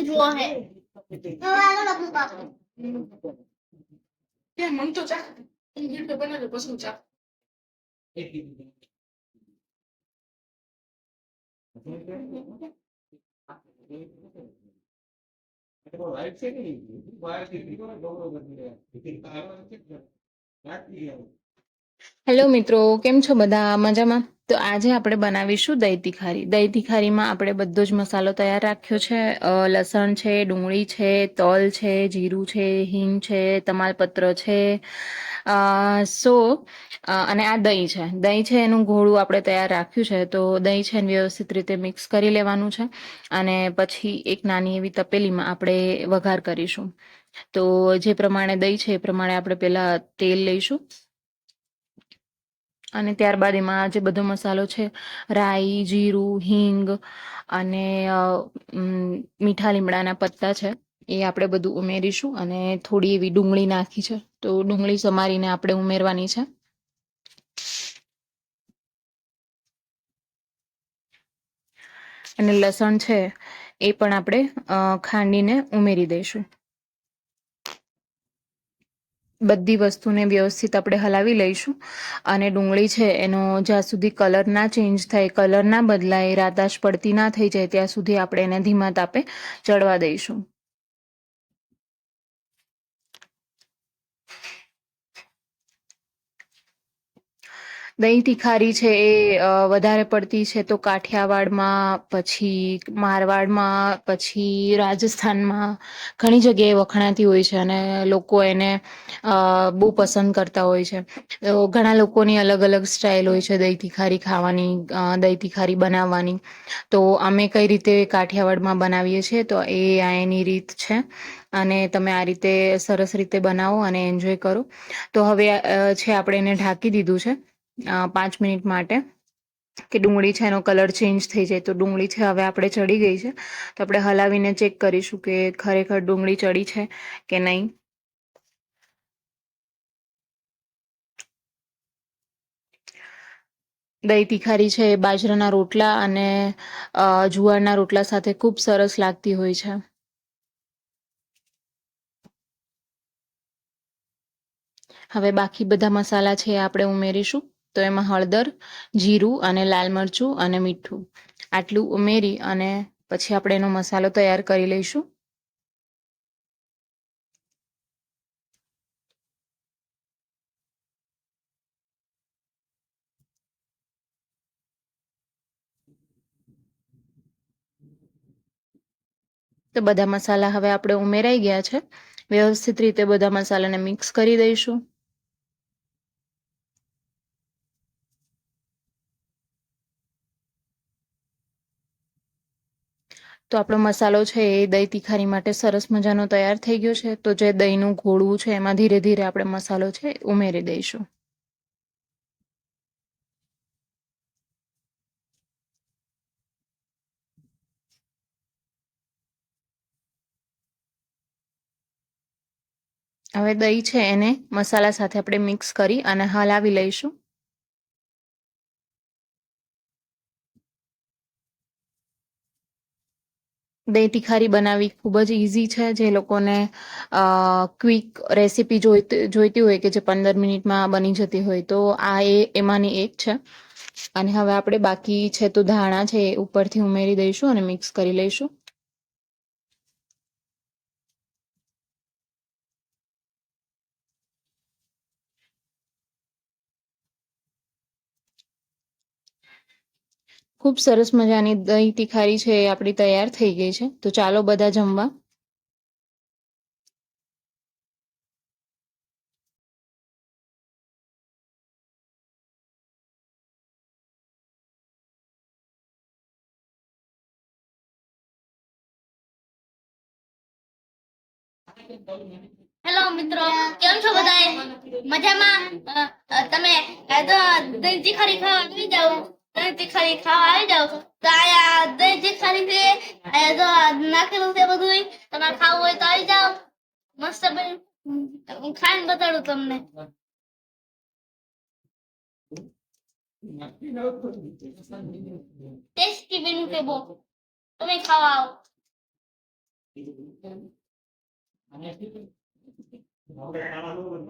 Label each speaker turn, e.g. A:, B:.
A: જુઓ હે કે મન તો ચા ઇંગ્લિશ બનાવે પછી ચા હેલો મિત્રો, કેમ છો બધા? મજામાં? તો આજે આપણે બનાવીશું દહીં તિખારી. દહીં તિખારીમાં આપણે બધો જ મસાલો તૈયાર રાખ્યો છે. લસણ છે, ડુંગળી છે, તલ છે, જીરું છે, હિંગ છે, તમાલપત્ર છે, અને આ દહીં છે. દહીં છે એનું ઘોળું આપણે તૈયાર રાખ્યું છે. તો દહીં છે એને વ્યવસ્થિત રીતે મિક્સ કરી લેવાનું છે અને પછી એક નાની એવી તપેલીમાં આપણે વઘાર કરીશું. તો જે પ્રમાણે દહીં છે એ પ્રમાણે આપણે પહેલા તેલ લઈશું અને ત્યારબાદ એમાં જે બધો મસાલો છે, રાઈ, જીરું, હિંગ અને મીઠા લીમડાના પત્તા છે એ આપણે બધું ઉમેરીશું અને થોડી એવી ડુંગળી નાખી છે. તો ડુંગળી સમારીને આપણે ઉમેરવાની છે. અને લસણ છે એ પણ આપણે ખાંડીને ઉમેરી દઈશું. બધી વસ્તુને વ્યવસ્થિત આપણે હલાવી લઈશું અને ડુંગળી છે એનો જ્યાં સુધી કલર ના ચેન્જ થાય, કલર ના બદલાય, રાતાશ પડતી ના થઈ જાય ત્યાં સુધી આપણે એને ધીમા તાપે ચડવા દઈશું. દહીં તિખારી છે એ વધારે પડતી છે તો કાઠિયાવાડમાં, પછી મારવાડમાં, પછી રાજસ્થાનમાં ઘણી જગ્યાએ વખણાતી હોય છે અને લોકો એને બહુ પસંદ કરતા હોય છે. તો ઘણા લોકોની અલગ અલગ સ્ટાઇલ હોય છે દહીં તિખારી ખાવાની, દહીં તિખારી બનાવવાની. તો અમે કઈ રીતે કાઠિયાવાડમાં બનાવીએ છીએ તો એ આ એની રીત છે અને તમે આ રીતે સરસ રીતે બનાવો અને એન્જોય કરો. તો હવે છે આપણે એને ઢાંકી દીધું છે 5 મિનિટ માટે કે ડુંગળી છે એનો કલર ચેન્જ થઈ જાય. તો ડુંગળી છે હવે આપણે ચડી ગઈ છે. તો આપણે હલાવીને ચેક કરીશું કે ખરેખર ડુંગળી ચડી છે કે નહીં. દહીં તિખારી છે એ બાજરાના રોટલા અને જુવારના રોટલા સાથે ખૂબ સરસ લાગતી હોય છે. હવે બાકી બધા મસાલા છે એ આપણે ઉમેરીશું. તો એમાં હળદર, જીરું અને લાલ મરચું અને મીઠું આટલું ઉમેરી અને પછી આપણે એનો મસાલો તૈયાર કરી લઈશું. તો બધા મસાલા હવે આપણે ઉમેરાઈ ગયા છે. વ્યવસ્થિત રીતે બધા મસાલાને મિક્સ કરી દઈશું. તો આપણો મસાલો છે એ દહીં તિખારી માટે સરસ મજાનો તૈયાર થઈ ગયો છે. તો જે દહીંનું ઘોળવું છે એમાં ધીરે ધીરે આપણે મસાલો છે ઉમેરી દઈશું. હવે દહીં છે એને મસાલા સાથે આપણે મિક્સ કરી અને હલાવી લઈશું. દહીં તિખારી બનાવવી ખૂબ જ ઇઝી છે. જે લોકોને ક્વિક રેસીપી જોઈતી હોય કે જે 15 મિનિટમાં બની જતી હોય તો આ એમાંની એક છે. અને હવે આપણે બાકી છે તો ધાણા છે એ ઉપરથી ઉમેરી દઈશું અને મિક્સ કરી લઈશું. ખૂબ સરસ મજાની દહીં તિખારી છે એ આપણી તૈયાર થઈ ગઈ છે. તો ચાલો બધા જમવા. હેલો મિત્રો, કેમ છો બધાય? મજામાં? તમે દહીં તિખારી ખાવા આવી જાવ. દહીં તિખારી ખાવા આવી જાવ તો આયા દહીં તિખારી છે. આયા તો નાખેલું છે બધું. તમારે ખાવું હોય તો આવી જાવ. મસ્ત હું ખાઈને બતાડું તમને. ટેસ્ટી બન્યું છે બહુ. તમે ખાવા આવો.
B: આપણે ખાવાનું